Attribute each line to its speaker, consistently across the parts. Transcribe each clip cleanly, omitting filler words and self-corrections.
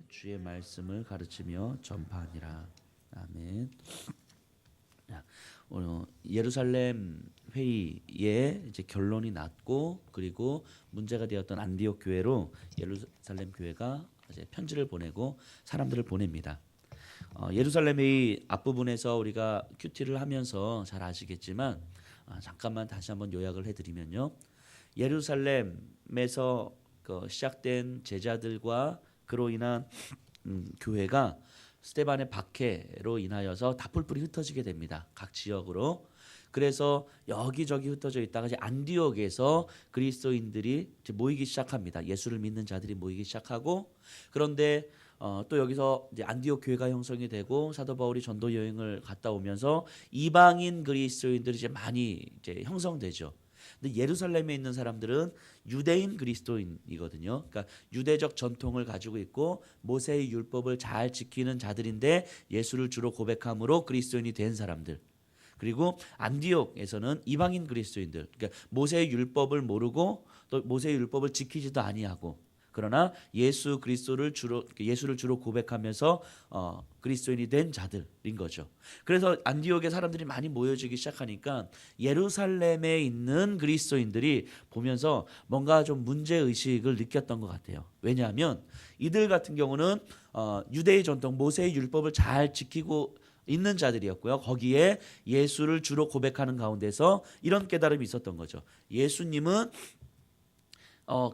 Speaker 1: 주의 말씀을 가르치며 전파하니라. 아멘. 자, 예루살렘 회의에 이제 결론이 났고, 그리고 문제가 되었던 안디옥 교회로 예루살렘 교회가 이제 편지를 보내고 사람들을 보냅니다. 예루살렘 회의 앞부분에서 우리가 큐티를 하면서 잘 아시겠지만, 잠깐만 다시 한번 요약을 해드리면요, 예루살렘에서 시작된 제자들과 그로 인한 교회가 스데반의 박해로 인하여서 다 뿔뿔이 흩어지게 됩니다. 각 지역으로. 그래서 여기저기 흩어져 있다가 이제 안디옥에서 그리스도인들이 이제 모이기 시작합니다. 예수를 믿는 자들이 모이기 시작하고, 그런데 또 여기서 이제 안디옥 교회가 형성이 되고 사도 바울이 전도 여행을 갔다 오면서 이방인 그리스도인들이 이제 많이 이제 형성되죠. 근데 예루살렘에 있는 사람들은 유대인 그리스도인이거든요. 그러니까 유대적 전통을 가지고 있고 모세의 율법을 잘 지키는 자들인데 예수를 주로 고백함으로 그리스도인이 된 사람들. 그리고 안디옥에서는 이방인 그리스도인들, 그러니까 모세의 율법을 모르고 또 모세의 율법을 지키지도 아니하고, 그러나 예수를 주로 고백하면서 그리스도인이 된 자들인 거죠. 그래서 안디옥에 사람들이 많이 모여지기 시작하니까 예루살렘에 있는 그리스도인들이 보면서 뭔가 좀 문제 의식을 느꼈던 것 같아요. 왜냐하면 이들 같은 경우는 유대의 전통, 모세의 율법을 잘 지키고 있는 자들이었고요. 거기에 예수를 주로 고백하는 가운데서 이런 깨달음이 있었던 거죠. 예수님은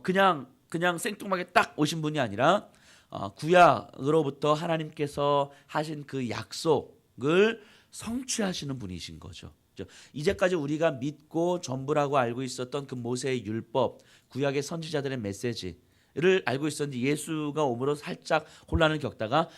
Speaker 1: 그냥 생뚱하게 딱 오신 분이 아니라 구약으로부터 하나님께서 하신 그 약속을 성취하시는 분이신 거죠. 이제까지 우리가 믿고 전부라고 알고 있었던 그 모세의 율법, 구약의 선지자들의 메시지를 알고 있었는데 예수가 오므로 살짝 혼란을 겪다가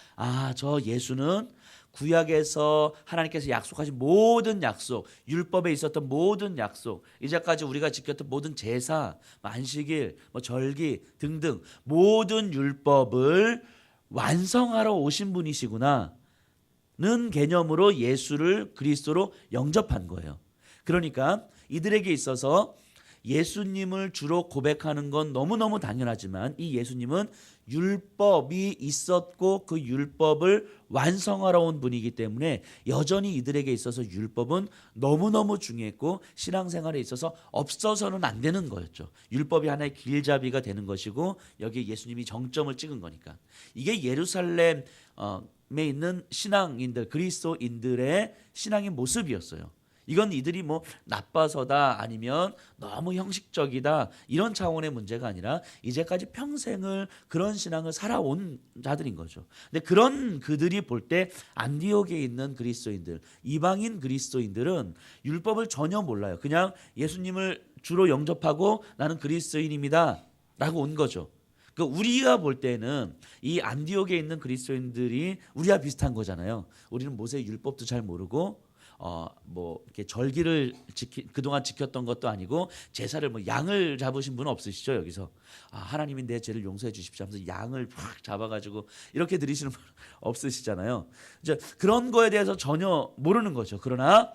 Speaker 1: 저 예수는 구약에서 하나님께서 약속하신 모든 약속, 율법에 있었던 모든 약속, 이제까지 우리가 지켰던 모든 제사, 안식일, 절기 등등 모든 율법을 완성하러 오신 분이시구나는 개념으로 예수를 그리스도로 영접한 거예요. 그러니까 이들에게 있어서 예수님을 주로 고백하는 건 너무너무 당연하지만 이 예수님은 율법이 있었고 그 율법을 완성하러 온 분이기 때문에 여전히 이들에게 있어서 율법은 너무너무 중요했고 신앙생활에 있어서 없어서는 안 되는 거였죠. 율법이 하나의 길잡이가 되는 것이고 여기에 예수님이 정점을 찍은 거니까. 이게 예루살렘에 있는 신앙인들, 그리스도인들의 신앙의 모습이었어요. 이건 이들이 나빠서다 아니면 너무 형식적이다 이런 차원의 문제가 아니라 이제까지 평생을 그런 신앙을 살아온 자들인 거죠. 근데 그런 그들이 볼 때 안디옥에 있는 그리스도인들, 이방인 그리스도인들은 율법을 전혀 몰라요. 그냥 예수님을 주로 영접하고 나는 그리스도인입니다 라고 온 거죠. 그러니까 우리가 볼 때는 이 안디옥에 있는 그리스도인들이 우리와 비슷한 거잖아요. 우리는 모세의 율법도 잘 모르고 이렇게 절기를 그동안 지켰던 것도 아니고 제사를 양을 잡으신 분은 없으시죠? 여기서 하나님이 내 죄를 용서해 주십시오 하면서 양을 팍 잡아가지고 이렇게 드리시는 분 없으시잖아요. 이제 그런 거에 대해서 전혀 모르는 거죠. 그러나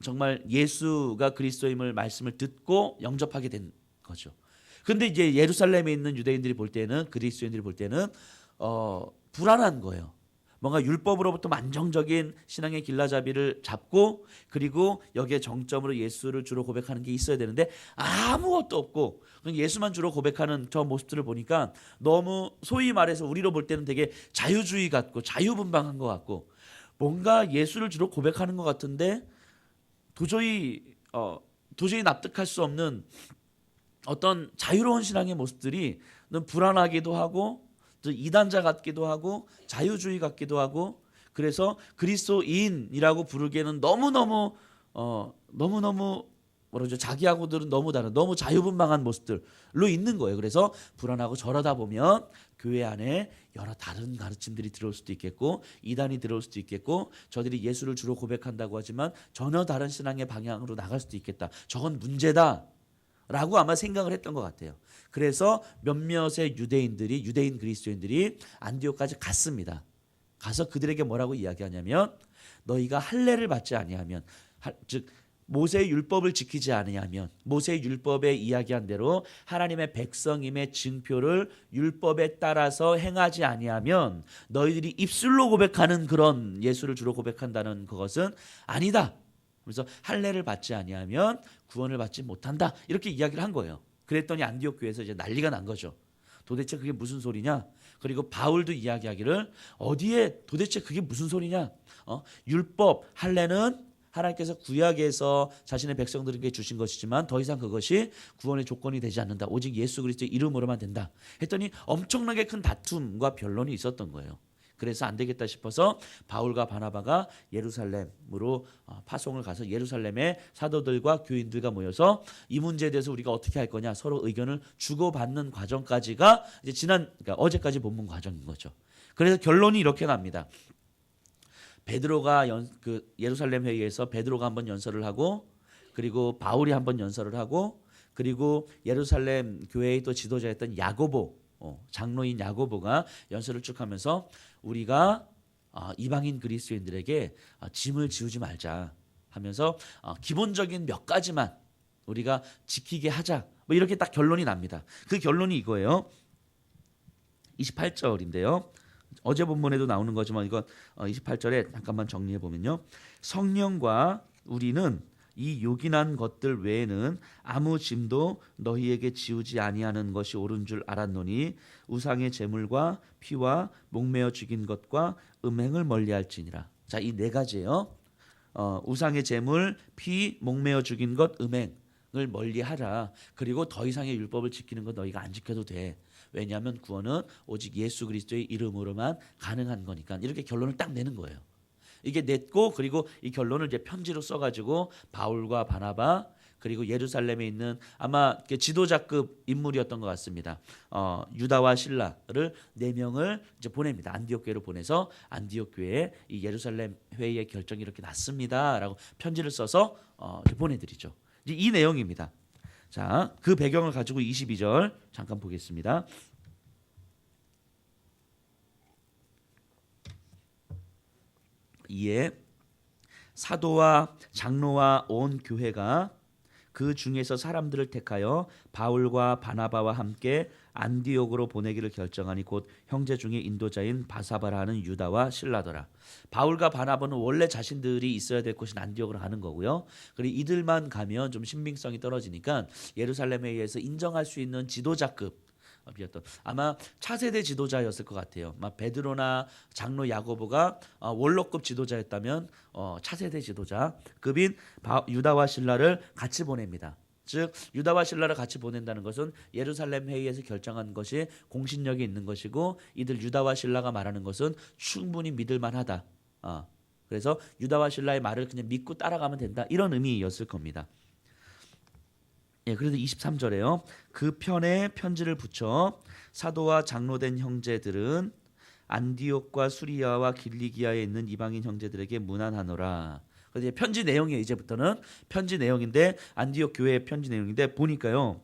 Speaker 1: 정말 예수가 그리스도임을 말씀을 듣고 영접하게 된 거죠. 근데 이제 예루살렘에 있는 유대인들이 볼 때는, 그리스도인들이 볼 때는 불안한 거예요. 뭔가 율법으로부터 안정적인 신앙의 길라잡이를 잡고 그리고 여기에 정점으로 예수를 주로 고백하는 게 있어야 되는데 아무것도 없고 예수만 주로 고백하는 저 모습들을 보니까 너무 소위 말해서 우리로 볼 때는 되게 자유주의 같고 자유분방한 것 같고 뭔가 예수를 주로 고백하는 것 같은데 도저히 납득할 수 없는 어떤 자유로운 신앙의 모습들이 불안하기도 하고 이단자 같기도 하고 자유주의 같기도 하고, 그래서 그리스도인이라고 부르기에는 너무너무 뭐라죠? 자기하고들은 너무 다른, 너무 자유분방한 모습들로 있는 거예요. 그래서 불안하고 저러다 보면 교회 안에 여러 다른 가르침들이 들어올 수도 있겠고 이단이 들어올 수도 있겠고 저들이 예수를 주로 고백한다고 하지만 전혀 다른 신앙의 방향으로 나갈 수도 있겠다. 저건 문제다 라고 아마 생각을 했던 것 같아요. 그래서 몇몇의 유대인 그리스도인들이 안디옥까지 갔습니다. 가서 그들에게 뭐라고 이야기하냐면 너희가 할례를 받지 아니하면, 즉 모세의 율법을 지키지 아니하면, 모세의 율법에 이야기한 대로 하나님의 백성임의 증표를 율법에 따라서 행하지 아니하면 너희들이 입술로 고백하는 그런 예수를 주로 고백한다는 그것은 아니다. 그래서 할례를 받지 아니하면 구원을 받지 못한다. 이렇게 이야기를 한 거예요. 그랬더니 안디옥 교회에서 이제 난리가 난 거죠. 도대체 그게 무슨 소리냐? 그리고 바울도 이야기하기를 어디에 도대체 그게 무슨 소리냐? 율법, 할례는 하나님께서 구약에서 자신의 백성들에게 주신 것이지만 더 이상 그것이 구원의 조건이 되지 않는다. 오직 예수 그리스도의 이름으로만 된다. 했더니 엄청나게 큰 다툼과 변론이 있었던 거예요. 그래서 안 되겠다 싶어서 바울과 바나바가 예루살렘으로 파송을 가서 예루살렘의 사도들과 교인들과 모여서 이 문제에 대해서 우리가 어떻게 할 거냐 서로 의견을 주고받는 과정까지가 이제 그러니까 어제까지 본문 과정인 거죠. 그래서 결론이 이렇게 납니다. 베드로가 예루살렘 회의에서 베드로가 한번 연설을 하고, 그리고 바울이 한번 연설을 하고, 그리고 예루살렘 교회의 또 지도자였던 야고보, 장로인 야고보가 연설을 쭉 하면서 우리가 이방인 그리스도인들에게 짐을 지우지 말자 하면서 기본적인 몇 가지만 우리가 지키게 하자, 뭐 이렇게 딱 결론이 납니다. 그 결론이 이거예요. 28절인데요. 어제 본문에도 나오는 거지만 이건 28절에 잠깐만 정리해 보면요. 성령과 우리는 이 요긴한 것들 외에는 아무 짐도 너희에게 지우지 아니하는 것이 옳은 줄 알았노니 우상의 제물과 피와 목매어 죽인 것과 음행을 멀리할지니라. 자, 이 네 가지예요. 우상의 제물, 피, 목매어 죽인 것, 음행을 멀리하라. 그리고 더 이상의 율법을 지키는 건 너희가 안 지켜도 돼. 왜냐하면 구원은 오직 예수 그리스도의 이름으로만 가능한 거니까. 이렇게 결론을 딱 내는 거예요. 이게 냈고, 그리고 이 결론을 이제 편지로 써가지고 바울과 바나바, 그리고 예루살렘에 있는 아마 지도자급 인물이었던 것 같습니다. 유다와 실라를 4명을 이제 보냅니다. 안디옥 교회로 보내서 안디옥 교회에 이 예루살렘 회의의 결정이 이렇게 났습니다라고 편지를 써서 이제 보내드리죠. 이제 이 내용입니다. 자, 그 배경을 가지고 22절 잠깐 보겠습니다. 이에 사도와 장로와 온 교회가 그 중에서 사람들을 택하여 바울과 바나바와 함께 안디옥으로 보내기를 결정하니 곧 형제 중에 인도자인 바사바라 하는 유다와 실라더라. 바울과 바나바는 원래 자신들이 있어야 될 곳인 안디옥으로 가는 거고요. 그리고 이들만 가면 좀 신빙성이 떨어지니까 예루살렘에 의해서 인정할 수 있는 지도자급, 아마 차세대 지도자였을 것 같아요. 베드로나 장로 야고보가 원로급 지도자였다면 차세대 지도자급인 유다와 실라를 같이 보냅니다. 즉 유다와 실라를 같이 보낸다는 것은 예루살렘 회의에서 결정한 것이 공신력이 있는 것이고, 이들 유다와 실라가 말하는 것은 충분히 믿을 만하다. 그래서 유다와 실라의 말을 그냥 믿고 따라가면 된다, 이런 의미였을 겁니다. 예, 그래서 23절에요. 그 편에 편지를 붙여 사도와 장로된 형제들은 안디옥과 수리아와 길리기아에 있는 이방인 형제들에게 문안하노라. 그래서 편지 내용이에요. 이제부터는 편지 내용인데, 안디옥 교회의 편지 내용인데 보니까요.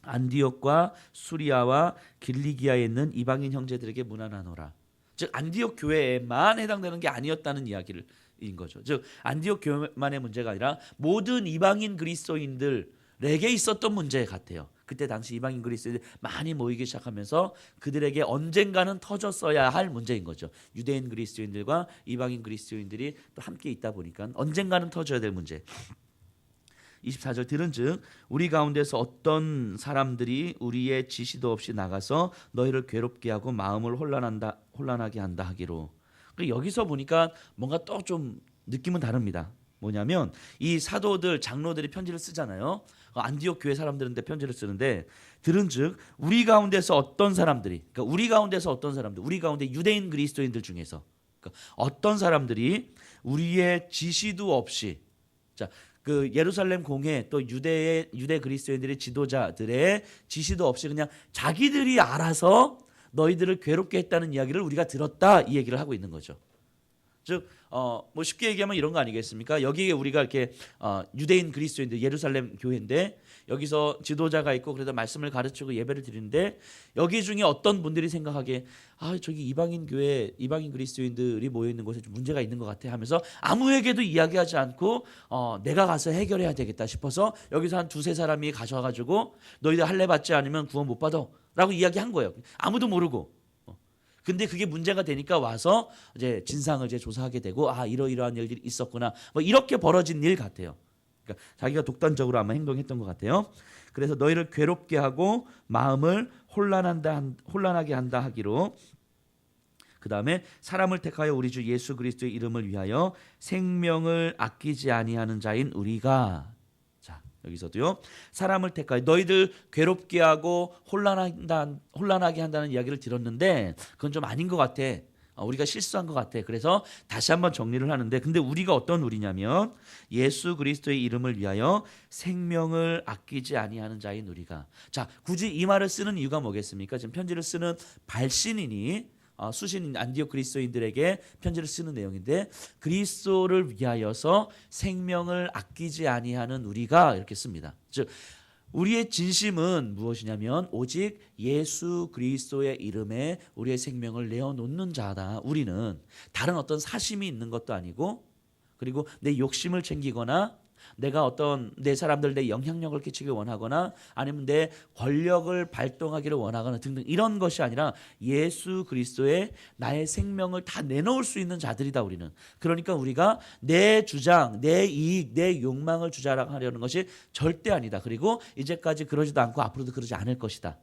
Speaker 1: 안디옥과 수리아와 길리기아에 있는 이방인 형제들에게 문안하노라. 즉 안디옥 교회에만 해당되는 게 아니었다는 이야기를 인 거죠. 즉 안디옥 교회만의 문제가 아니라 모든 이방인 그리스도인들에게 있었던 문제 같아요. 그때 당시 이방인 그리스도인들이 많이 모이기 시작하면서 그들에게 언젠가는 터졌어야 할 문제인 거죠. 유대인 그리스도인들과 이방인 그리스도인들이 또 함께 있다 보니까 언젠가는 터져야 될 문제. 24절 들은즉 우리 가운데서 어떤 사람들이 우리의 지시도 없이 나가서 너희를 괴롭게 하고 마음을 혼란하게 한다 하기로. 여기서 보니까 뭔가 또 좀 느낌은 다릅니다. 뭐냐면 이 사도들 장로들이 편지를 쓰잖아요. 안디옥 교회 사람들한테 편지를 쓰는데 들은즉 우리 가운데서 어떤 사람들이, 그러니까 우리 가운데서 어떤 사람들, 우리 가운데 유대인 그리스도인들 중에서 그러니까 어떤 사람들이 우리의 지시도 없이, 자, 그 예루살렘 공회 또 유대 그리스도인들의 지도자들의 지시도 없이 그냥 자기들이 알아서 너희들을 괴롭게 했다는 이야기를 우리가 들었다, 이 얘기를 하고 있는 거죠. 즉 뭐 쉽게 얘기하면 이런 거 아니겠습니까? 여기에 우리가 이렇게 유대인 그리스도인들 예루살렘 교회인데 여기서 지도자가 있고 그래서 말씀을 가르치고 예배를 드리는데 여기 중에 어떤 분들이 생각하기에 저기 이방인 교회 이방인 그리스도인들이 모여 있는 곳에 좀 문제가 있는 것 같아 하면서 아무에게도 이야기하지 않고 내가 가서 해결해야 되겠다 싶어서 여기서 한 두세 사람이 가셔가지고 너희들 할례 받지 않으면 구원 못 받아라고 이야기한 거예요. 아무도 모르고. 근데 그게 문제가 되니까 와서 이제 진상을 이제 조사하게 되고 이러이러한 일들이 있었구나. 뭐 이렇게 벌어진 일 같아요. 그러니까 자기가 독단적으로 아마 행동했던 것 같아요. 그래서 너희를 괴롭게 하고 마음을 혼란하게 한다 하기로 그 다음에 사람을 택하여 우리 주 예수 그리스도의 이름을 위하여 생명을 아끼지 아니하는 자인 우리가 여기서도요. 사람을 택하여 너희들 괴롭게 하고 혼란하게 한다는 이야기를 들었는데 그건 좀 아닌 것 같아. 우리가 실수한 것 같아. 그래서 다시 한번 정리를 하는데 근데 우리가 어떤 우리냐면 예수 그리스도의 이름을 위하여 생명을 아끼지 아니하는 자인 우리가. 자, 굳이 이 말을 쓰는 이유가 뭐겠습니까? 지금 편지를 쓰는 발신인이 수신 안디옥 그리스도인들에게 편지를 쓰는 내용인데 그리스도를 위하여서 생명을 아끼지 아니하는 우리가 이렇게 씁니다. 즉 우리의 진심은 무엇이냐면 오직 예수 그리스도의 이름에 우리의 생명을 내어놓는 자다. 우리는 다른 어떤 사심이 있는 것도 아니고 그리고 내 욕심을 챙기거나 내가 어떤 내 사람들 내 영향력을 끼치길 원하거나 아니면 내 권력을 발동하기를 원하거나 등등 이런 것이 아니라 예수 그리스도의 나의 생명을 다 내놓을 수 있는 자들이다 우리는. 그러니까 우리가 내 주장, 내 이익, 내 욕망을 주장하려는 것이 절대 아니다. 그리고 이제까지 그러지도 않고 앞으로도 그러지 않을 것이다.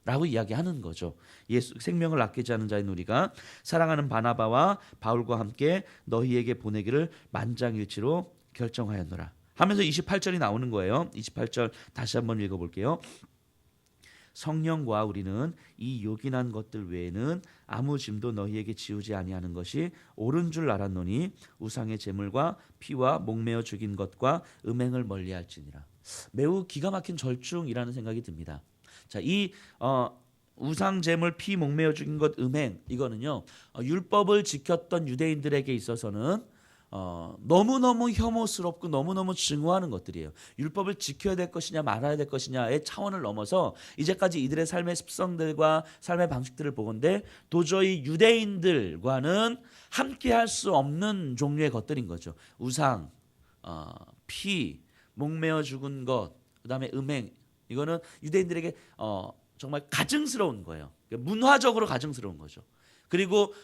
Speaker 1: 라고 이야기하는 거죠. 예수 생명을 아끼지 않은 자인 우리가 사랑하는 바나바와 바울과 함께 너희에게 보내기를 만장일치로 결정하였노라. 하면서 28절이 나오는 거예요. 28절 다시 한번 읽어볼게요. 성령과 우리는 이 요긴한 것들 외에는 아무 짐도 너희에게 지우지 아니하는 것이 옳은 줄 알았노니 우상의 제물과 피와 목매어 죽인 것과 음행을 멀리할지니라. 매우 기가 막힌 절충이라는 생각이 듭니다. 자, 이 우상 제물 피 목매어 죽인 것 음행 이거는요 율법을 지켰던 유대인들에게 있어서는 너무너무 혐오스럽고 너무너무 증오하는 것들이에요. 율법을 지켜야 될 것이냐 말아야 될 것이냐의 차원을 넘어서 이제까지 이들의 삶의 습성들과 삶의 방식들을 보건대 도저히 유대인들과는 함께할 수 없는 종류의 것들인 거죠. 우상, 피, 목매어 죽은 것, 그다음에 음행 이거는 유대인들에게 정말 가증스러운 거예요. 문화적으로 가증스러운 거죠. 그리고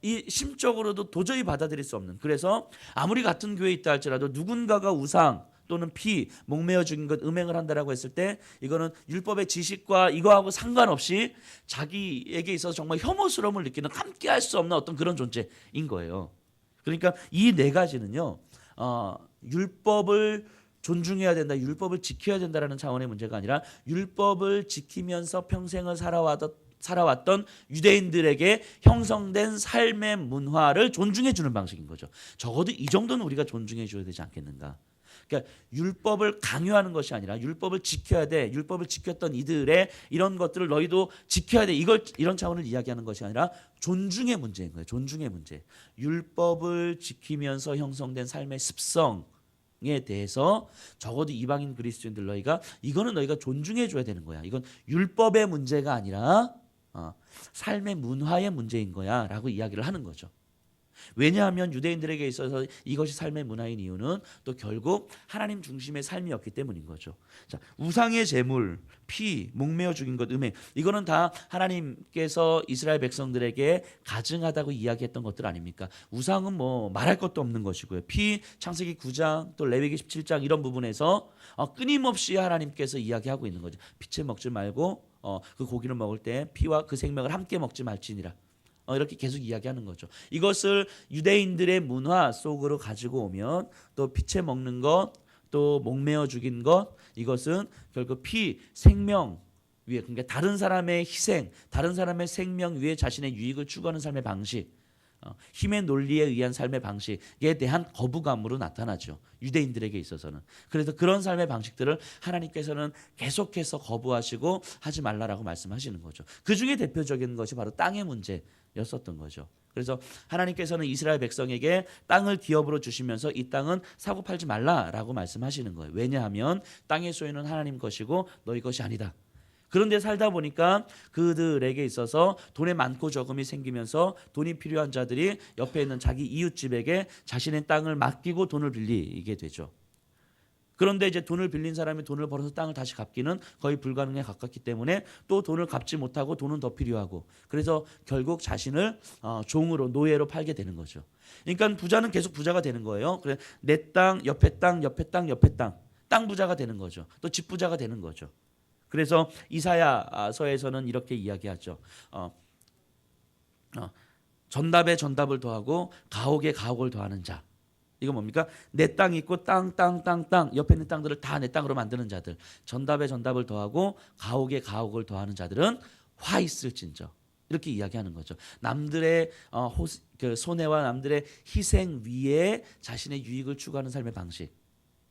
Speaker 1: 이 심적으로도 도저히 받아들일 수 없는. 그래서 아무리 같은 교회에 있다 할지라도 누군가가 우상 또는 피, 목매어 죽인 것, 음행을 한다라고 했을 때 이거는 율법의 지식과 이거하고 상관없이 자기에게 있어서 정말 혐오스러움을 느끼는 함께할 수 없는 어떤 그런 존재인 거예요. 그러니까 이 네 가지는요 율법을 존중해야 된다, 율법을 지켜야 된다라는 차원의 문제가 아니라 율법을 지키면서 평생을 살아왔던 유대인들에게 형성된 삶의 문화를 존중해 주는 방식인 거죠. 적어도 이 정도는 우리가 존중해 줘야 되지 않겠는가. 그러니까 율법을 강요하는 것이 아니라 율법을 지켜야 돼. 율법을 지켰던 이들의 이런 것들을 너희도 지켜야 돼. 이런 차원을 이야기하는 것이 아니라 존중의 문제인 거예요. 존중의 문제. 율법을 지키면서 형성된 삶의 습성에 대해서 적어도 이방인 그리스도인들 이거는 너희가 존중해 줘야 되는 거야. 이건 율법의 문제가 아니라 삶의 문화의 문제인 거야 라고 이야기를 하는 거죠. 왜냐하면 유대인들에게 있어서 이것이 삶의 문화인 이유는 또 결국 하나님 중심의 삶이었기 때문인 거죠. 자, 우상의 제물, 피, 목매어 죽인 것, 음행 이거는 다 하나님께서 이스라엘 백성들에게 가증하다고 이야기했던 것들 아닙니까? 우상은 뭐 말할 것도 없는 것이고요. 피, 창세기 9장 또 레위기 17장 이런 부분에서 끊임없이 하나님께서 이야기하고 있는 거죠. 피채 먹지 말고 그 고기를 먹을 때 피와 그 생명을 함께 먹지 말지니라. 이렇게 계속 이야기하는 거죠. 이것을 유대인들의 문화 속으로 가지고 오면 또 피채 먹는 것, 또 목매어 죽인 것 이것은 결국 피, 생명 위에 그러니까 다른 사람의 희생, 다른 사람의 생명 위에 자신의 유익을 추구하는 삶의 방식 힘의 논리에 의한 삶의 방식에 대한 거부감으로 나타나죠. 유대인들에게 있어서는. 그래서 그런 삶의 방식들을 하나님께서는 계속해서 거부하시고 하지 말라라고 말씀하시는 거죠. 그 중에 대표적인 것이 바로 땅의 문제였었던 거죠. 그래서 하나님께서는 이스라엘 백성에게 땅을 기업으로 주시면서 이 땅은 사고 팔지 말라라고 말씀하시는 거예요. 왜냐하면 땅의 소유는 하나님 것이고 너희 것이 아니다. 그런데 살다 보니까 그들에게 있어서 돈의 많고 적음이 생기면서 돈이 필요한 자들이 옆에 있는 자기 이웃집에게 자신의 땅을 맡기고 돈을 빌리게 되죠. 그런데 이제 돈을 빌린 사람이 돈을 벌어서 땅을 다시 갚기는 거의 불가능에 가깝기 때문에 또 돈을 갚지 못하고 돈은 더 필요하고, 그래서 결국 자신을 종으로, 노예로 팔게 되는 거죠. 그러니까 부자는 계속 부자가 되는 거예요. 그래 내 땅, 옆에 땅, 옆에 땅, 옆에 땅 부자가 되는 거죠. 또 집 부자가 되는 거죠. 그래서 이사야서에서는 이렇게 이야기하죠. 전답에 전답을 더하고 가옥에 가옥을 더하는 자. 이거 뭡니까? 내 땅이 있고 땅 옆에 있는 땅들을 다 내 땅으로 만드는 자들. 전답에 전답을 더하고 가옥에 가옥을 더하는 자들은 화 있을진저. 이렇게 이야기하는 거죠. 남들의 그 손해와 남들의 희생 위에 자신의 유익을 추구하는 삶의 방식.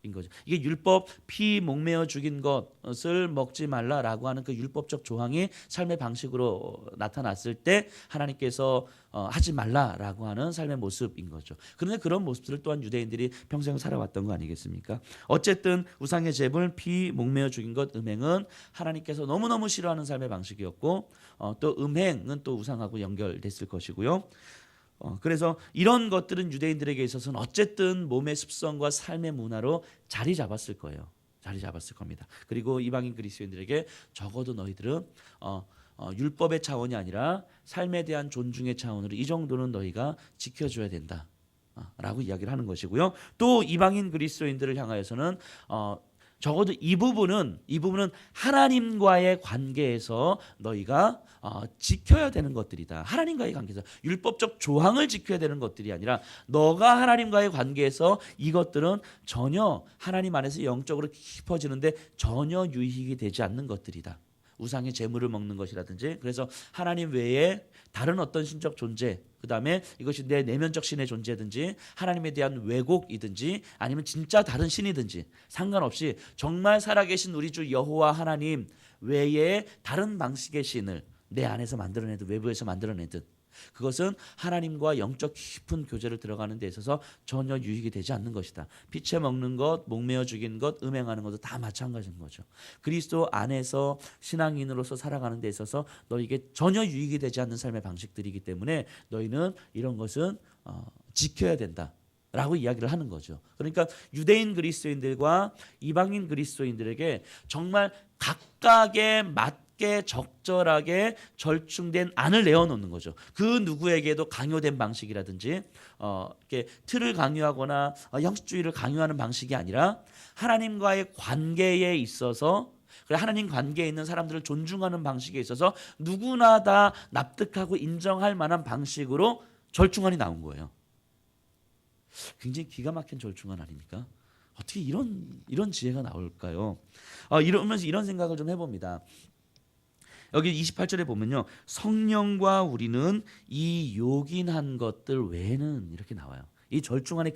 Speaker 1: 인 거죠. 이게 율법 피 목매어 죽인 것을 먹지 말라라고 하는 그 율법적 조항이 삶의 방식으로 나타났을 때 하나님께서 하지 말라라고 하는 삶의 모습인 거죠. 그런데 그런 모습들을 또한 유대인들이 평생 살아왔던 거 아니겠습니까? 어쨌든 우상의 제물, 피 목매어 죽인 것, 음행은 하나님께서 너무너무 싫어하는 삶의 방식이었고, 또 음행은 또 우상하고 연결됐을 것이고요. 그래서 이런 것들은 유대인들에게 있어서는 어쨌든 몸의 습성과 삶의 문화로 자리 잡았을 거예요. 자리 잡았을 겁니다. 그리고 이방인 그리스도인들에게 적어도 너희들은 율법의 차원이 아니라 삶에 대한 존중의 차원으로 이 정도는 너희가 지켜줘야 된다 라고 이야기를 하는 것이고요. 또 이방인 그리스도인들을 향하여서는 적어도 이 부분은 하나님과의 관계에서 너희가 지켜야 되는 것들이다. 하나님과의 관계에서 율법적 조항을 지켜야 되는 것들이 아니라 너가 하나님과의 관계에서 이것들은 전혀 하나님 안에서 영적으로 깊어지는데 전혀 유익이 되지 않는 것들이다. 우상의 제물을 먹는 것이라든지, 그래서 하나님 외에 다른 어떤 신적 존재, 그 다음에 이것이 내 내면적 신의 존재든지 하나님에 대한 왜곡이든지 아니면 진짜 다른 신이든지 상관없이 정말 살아계신 우리 주 여호와 하나님 외에 다른 방식의 신을 내 안에서 만들어내듯 외부에서 만들어내듯 그것은 하나님과 영적 깊은 교제를 들어가는 데 있어서 전혀 유익이 되지 않는 것이다. 피채 먹는 것, 목매어 죽이는 것, 음행하는 것도 다 마찬가지인 거죠. 그리스도 안에서 신앙인으로서 살아가는 데 있어서 너에게 전혀 유익이 되지 않는 삶의 방식들이기 때문에 너희는 이런 것은 지켜야 된다 라고 이야기를 하는 거죠. 그러니까 유대인 그리스도인들과 이방인 그리스도인들에게 정말 각각의 적절하게 절충된 안을 내어놓는 거죠. 그 누구에게도 강요된 방식이라든지 이렇게 틀을 강요하거나 형식주의를 강요하는 방식이 아니라 하나님과의 관계에 있어서, 하나님 관계에 있는 사람들을 존중하는 방식에 있어서 누구나 다 납득하고 인정할 만한 방식으로 절충안이 나온 거예요. 굉장히 기가 막힌 절충안 아닙니까? 어떻게 이런 지혜가 나올까요? 이러면서 이런 생각을 좀 해봅니다. 여기 28절에 보면요, 성령과 우리는 이 요긴한 것들 외에는, 이렇게 나와요. 이 절충안의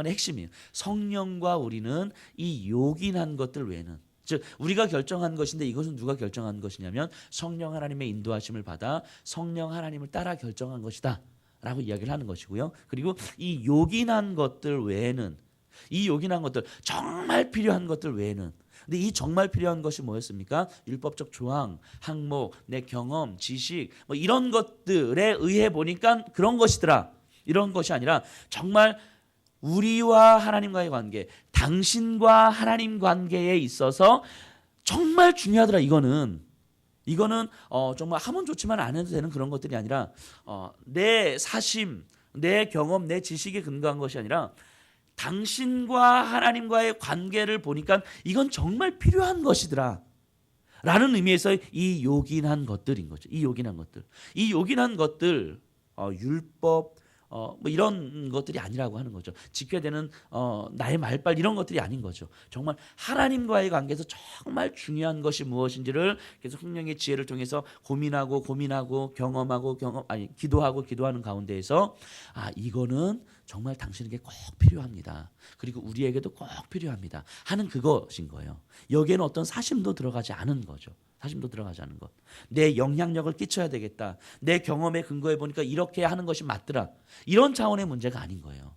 Speaker 1: 핵심이에요. 성령과 우리는 이 요긴한 것들 외에는, 즉 우리가 결정한 것인데 이것은 누가 결정한 것이냐면 성령 하나님의 인도하심을 받아 성령 하나님을 따라 결정한 것이다 라고 이야기를 하는 것이고요. 그리고 이 요긴한 것들 외에는, 이 요긴한 것들, 정말 필요한 것들 외에는, 근데 이 정말 필요한 것이 뭐였습니까? 율법적 조항, 항목, 내 경험, 지식, 뭐 이런 것들에 의해 보니까 그런 것이더라. 이런 것이 아니라 정말 우리와 하나님과의 관계, 당신과 하나님 관계에 있어서 정말 중요하더라. 이거는 정말 하면 좋지만 안 해도 되는 그런 것들이 아니라 내 사심, 내 경험, 내 지식에 근거한 것이 아니라 당신과 하나님과의 관계를 보니까 이건 정말 필요한 것이더라 라는 의미에서 이 요긴한 것들인 거죠. 이 요긴한 것들 율법, 뭐 이런 것들이 아니라고 하는 거죠. 지켜야 되는 나의 말빨 이런 것들이 아닌 거죠. 정말 하나님과의 관계에서 정말 중요한 것이 무엇인지를 계속 성령의 지혜를 통해서 고민하고 경험하고 기도하는 가운데에서 이거는 정말 당신에게 꼭 필요합니다. 그리고 우리에게도 꼭 필요합니다. 하는 그것인 거예요. 여기에는 어떤 사심도 들어가지 않은 거죠. 사심도 들어가지 않은 것. 내 영향력을 끼쳐야 되겠다. 내 경험에 근거해 보니까 이렇게 하는 것이 맞더라. 이런 차원의 문제가 아닌 거예요.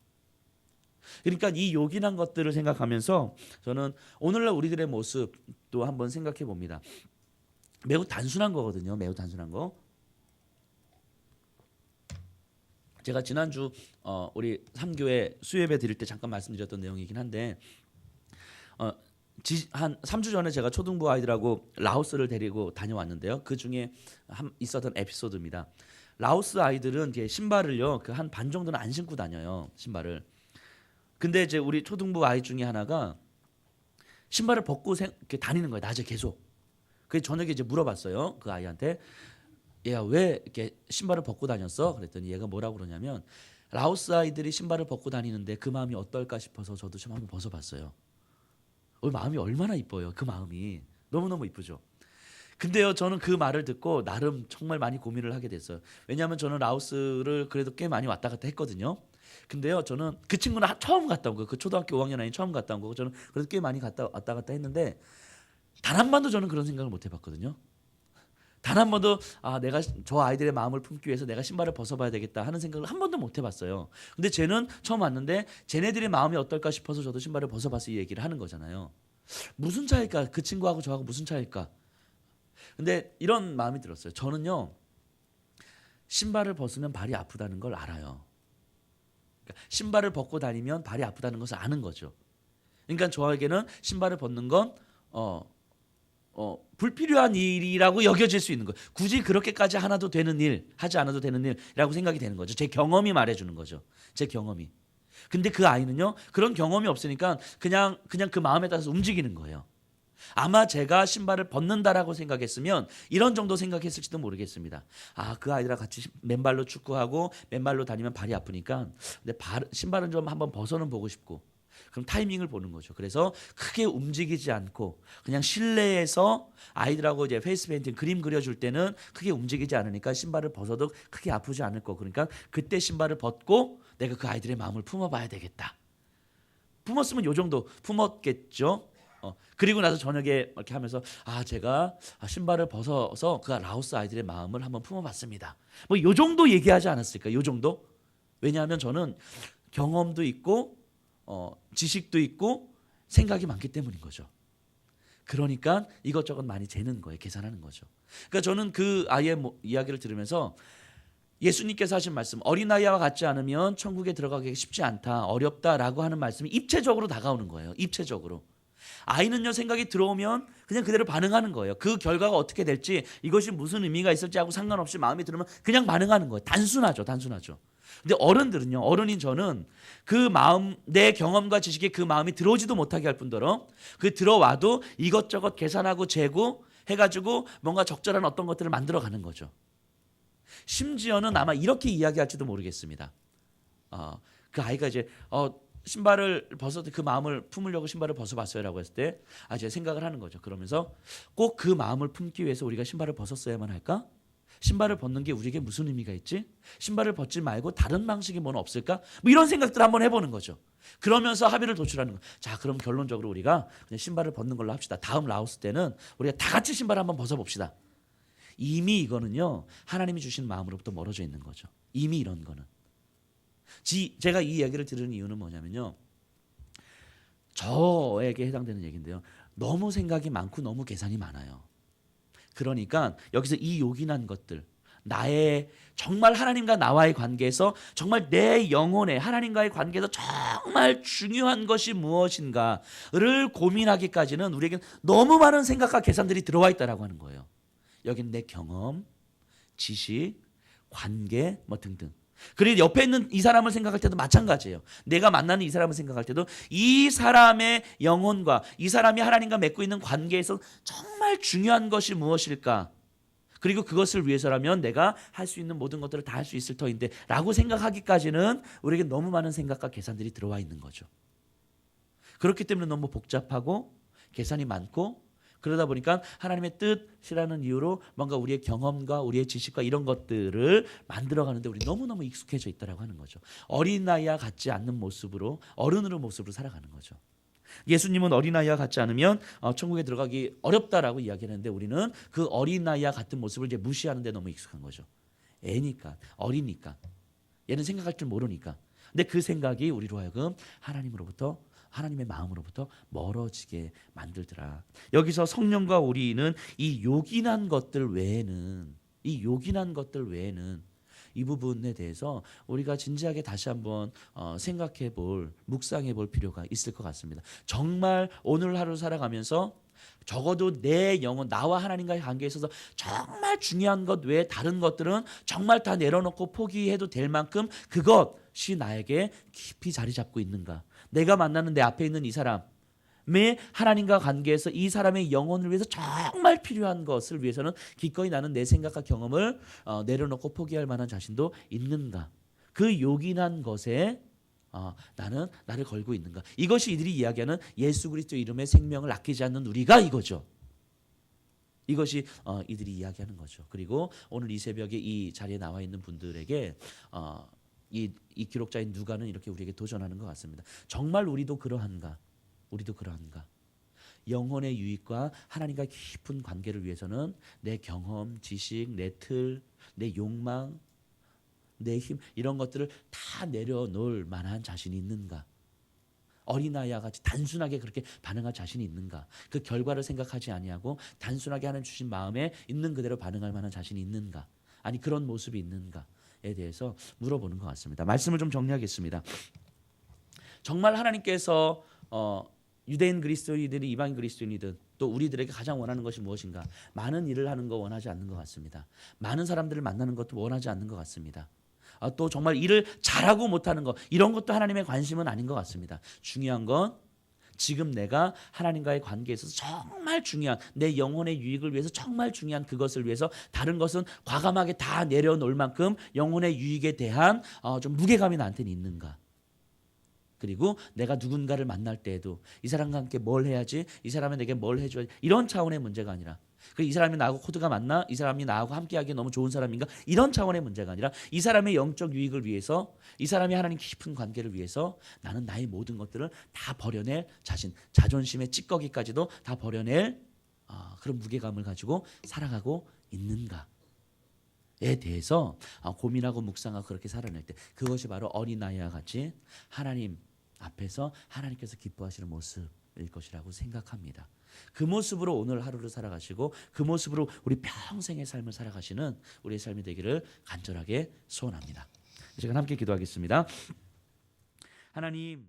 Speaker 1: 그러니까 이 요긴한 것들을 생각하면서 저는 오늘날 우리들의 모습도 한번 생각해 봅니다. 매우 단순한 거거든요. 매우 단순한 거. 제가 지난주 우리 3교회 수요예배 드릴 때 잠깐 말씀드렸던 내용이긴 한데 한 3주 전에 제가 초등부 아이들하고 라오스를 데리고 다녀왔는데요. 그 중에 있었던 에피소드입니다. 라오스 아이들은 이제 신발을요, 그 한 반 정도는 안 신고 다녀요, 신발을. 근데 이제 우리 초등부 아이 중에 하나가 신발을 벗고 이렇게 다니는 거예요, 낮에 계속. 그래서 저녁에 이제 물어봤어요, 그 아이한테. 얘가 왜 이렇게 신발을 벗고 다녔어? 그랬더니 얘가 뭐라고 그러냐면 라오스 아이들이 신발을 벗고 다니는데 그 마음이 어떨까 싶어서 저도 좀 한번 벗어봤어요. 마음이 얼마나 이뻐요. 그 마음이 너무너무 이쁘죠. 근데요, 저는 그 말을 듣고 나름 정말 많이 고민을 하게 됐어요. 왜냐하면 저는 라오스를 그래도 꽤 많이 왔다 갔다 했거든요. 근데요, 저는 그 친구는 처음 갔다 온 거예요. 그 초등학교 5학년 아이 처음 갔다 온 거고 저는 그래도 꽤 많이 왔다 갔다 했는데 단 한 번도 저는 그런 생각을 못 해봤거든요. 단 한 번도 내가 저 아이들의 마음을 품기 위해서 내가 신발을 벗어봐야 되겠다 하는 생각을 한 번도 못 해봤어요. 근데 쟤는 처음 왔는데 쟤네들의 마음이 어떨까 싶어서 저도 신발을 벗어봐서 이 얘기를 하는 거잖아요. 무슨 차이일까? 그 친구하고 저하고 무슨 차이일까? 근데 이런 마음이 들었어요. 저는요, 신발을 벗으면 발이 아프다는 걸 알아요. 그러니까 신발을 벗고 다니면 발이 아프다는 것을 아는 거죠. 그러니까 저에게는 신발을 벗는 건 불필요한 일이라고 여겨질 수 있는 거예요. 굳이 그렇게까지 하지 않아도 되는 일이라고 생각이 되는 거죠. 제 경험이 말해주는 거죠. 제 경험이. 근데 그 아이는요, 그런 경험이 없으니까 그냥 그 마음에 따라서 움직이는 거예요. 아마 제가 신발을 벗는다라고 생각했으면 이런 정도 생각했을지도 모르겠습니다. 그 아이들과 같이 맨발로 축구하고 맨발로 다니면 발이 아프니까 근데 신발은 좀 한번 벗어는 보고 싶고, 그럼 타이밍을 보는 거죠. 그래서 크게 움직이지 않고 그냥 실내에서 아이들하고 이제 페이스 페인팅 그림 그려줄 때는 크게 움직이지 않으니까 신발을 벗어도 크게 아프지 않을 거. 그러니까 그때 신발을 벗고 내가 그 아이들의 마음을 품어봐야 되겠다. 품었으면 요 정도 품었겠죠. 그리고 나서 저녁에 이렇게 하면서 제가 신발을 벗어서 그 라오스 아이들의 마음을 한번 품어봤습니다. 뭐 요 정도 얘기하지 않았을까? 요 정도? 왜냐하면 저는 경험도 있고 지식도 있고 생각이 많기 때문인 거죠. 그러니까 이것저것 많이 재는 거예요. 계산하는 거죠. 그러니까 저는 그 아이의 이야기를 들으면서 예수님께서 하신 말씀, 어린아이와 같지 않으면 천국에 들어가기 쉽지 않다, 어렵다라고 하는 말씀이 입체적으로 다가오는 거예요. 입체적으로. 아이는요, 생각이 들어오면 그냥 그대로 반응하는 거예요. 그 결과가 어떻게 될지, 이것이 무슨 의미가 있을지 하고 상관없이 마음이 들으면 그냥 반응하는 거예요. 단순하죠. 근데 어른들은요, 어른인 저는 그 마음, 내 경험과 지식에 그 마음이 들어오지도 못하게 할 뿐더러 그 들어와도 이것저것 계산하고 재고 해가지고 뭔가 적절한 어떤 것들을 만들어가는 거죠. 심지어는 아마 이렇게 이야기할지도 모르겠습니다. 그 아이가 이제 신발을 벗어도 그 마음을 품으려고 신발을 벗어봤어요라고 했을 때 제가 생각을 하는 거죠. 그러면서 꼭 그 마음을 품기 위해서 우리가 신발을 벗었어야만 할까? 신발을 벗는 게 우리에게 무슨 의미가 있지? 신발을 벗지 말고 다른 방식이 뭐는 없을까? 뭐 이런 생각들 한번 해보는 거죠. 그러면서 합의를 도출하는 거예요. 자, 그럼 결론적으로 우리가 그냥 신발을 벗는 걸로 합시다. 다음 라오스 때는 우리가 다 같이 신발을 한번 벗어봅시다. 이미 이거는요, 하나님이 주신 마음으로부터 멀어져 있는 거죠. 이미 이런 거는. 제가 이 이야기를 들은 이유는 뭐냐면요, 저에게 해당되는 얘기인데요, 너무 생각이 많고 너무 계산이 많아요. 그러니까 여기서 이 요긴한 것들, 나의 정말 하나님과 나와의 관계에서 정말 내 영혼에 하나님과의 관계에서 정말 중요한 것이 무엇인가를 고민하기까지는 우리에게는 너무 많은 생각과 계산들이 들어와 있다라고 하는 거예요. 여기는 내 경험, 지식, 관계 뭐 등등. 그리고 옆에 있는 이 사람을 생각할 때도 마찬가지예요. 내가 만나는 이 사람을 생각할 때도 이 사람의 영혼과 이 사람이 하나님과 맺고 있는 관계에서 정말 중요한 것이 무엇일까? 그리고 그것을 위해서라면 내가 할 수 있는 모든 것들을 다 할 수 있을 터인데 라고 생각하기까지는 우리에게 너무 많은 생각과 계산들이 들어와 있는 거죠. 그렇기 때문에 너무 복잡하고 계산이 많고 그러다 보니까 하나님의 뜻이라는 이유로 뭔가 우리의 경험과 우리의 지식과 이런 것들을 만들어가는데 우리 너무너무 익숙해져 있다라고 하는 거죠. 어린아이와 같지 않는 모습으로 어른으로 모습으로 살아가는 거죠. 예수님은 어린아이와 같지 않으면 천국에 들어가기 어렵다라고 이야기했는데 우리는 그 어린아이와 같은 모습을 이제 무시하는 데 너무 익숙한 거죠. 애니까, 어리니까. 얘는 생각할 줄 모르니까. 근데 그 생각이 우리로 하여금 하나님의 마음으로부터 멀어지게 만들더라. 여기서 성령과 우리는 이 요긴한 것들 외에는 이 부분에 대해서 우리가 진지하게 다시 한번 묵상해 볼 필요가 있을 것 같습니다. 정말 오늘 하루 살아가면서 적어도 내 영혼, 나와 하나님과의 관계에 있어서 정말 중요한 것 외에 다른 것들은 정말 다 내려놓고 포기해도 될 만큼 그것이 나에게 깊이 자리 잡고 있는가? 내가 만나는 내 앞에 있는 이 사람의 하나님과 관계에서 이 사람의 영혼을 위해서 정말 필요한 것을 위해서는 기꺼이 나는 내 생각과 경험을 내려놓고 포기할 만한 자신도 있는가? 그 요긴한 것에 나는 나를 걸고 있는가? 이것이 이들이 이야기하는 예수 그리스도 이름의 생명을 아끼지 않는 우리가 이거죠. 이것이 이들이 이야기하는 거죠. 그리고 오늘 이 새벽에 이 자리에 나와 있는 분들에게 이 기록자인 누가는 이렇게 우리에게 도전하는 것 같습니다. 정말 우리도 그러한가? 영혼의 유익과 하나님과 깊은 관계를 위해서는 내 경험, 지식, 내 틀, 내 욕망, 내 힘 이런 것들을 다 내려놓을 만한 자신이 있는가? 어린아이와 같이 단순하게 그렇게 반응할 자신이 있는가? 그 결과를 생각하지 아니하고 단순하게 하나님 주신 마음에 있는 그대로 반응할 만한 자신이 있는가? 아니 그런 모습이 있는가에 대해서 물어보는 것 같습니다. 말씀을 좀 정리하겠습니다. 정말 하나님께서 유대인 그리스도인이든 이방인 그리스도인이든 또 우리들에게 가장 원하는 것이 무엇인가? 많은 일을 하는 거 원하지 않는 것 같습니다. 많은 사람들을 만나는 것도 원하지 않는 것 같습니다. 또 정말 일을 잘하고 못하는 것 이런 것도 하나님의 관심은 아닌 것 같습니다. 중요한 건 지금 내가 하나님과의 관계에 있어서 정말 중요한 내 영혼의 유익을 위해서 정말 중요한 그것을 위해서 다른 것은 과감하게 다 내려놓을 만큼 영혼의 유익에 대한 좀 무게감이 나한테는 있는가? 그리고 내가 누군가를 만날 때에도 이 사람과 함께 뭘 해야지, 이 사람이 내게 뭘 해줘야지 이런 차원의 문제가 아니라 이 사람이 나하고 코드가 맞나? 이 사람이 나하고 함께하기에 너무 좋은 사람인가? 이런 차원의 문제가 아니라 이 사람의 영적 유익을 위해서 이 사람이 하나님 깊은 관계를 위해서 나는 나의 모든 것들을 다 버려낼 자신, 자존심의 찌꺼기까지도 다 버려낼 그런 무게감을 가지고 살아가고 있는가에 대해서 고민하고 묵상하고 그렇게 살아낼 때 그것이 바로 어린아이와 같이 하나님 앞에서 하나님께서 기뻐하시는 모습일 것이라고 생각합니다. 그 모습으로 오늘 하루를 살아가시고 그 모습으로 우리 평생의 삶을 살아가시는 우리의 삶이 되기를 간절하게 소원합니다. 이 시간 함께 기도하겠습니다. 하나님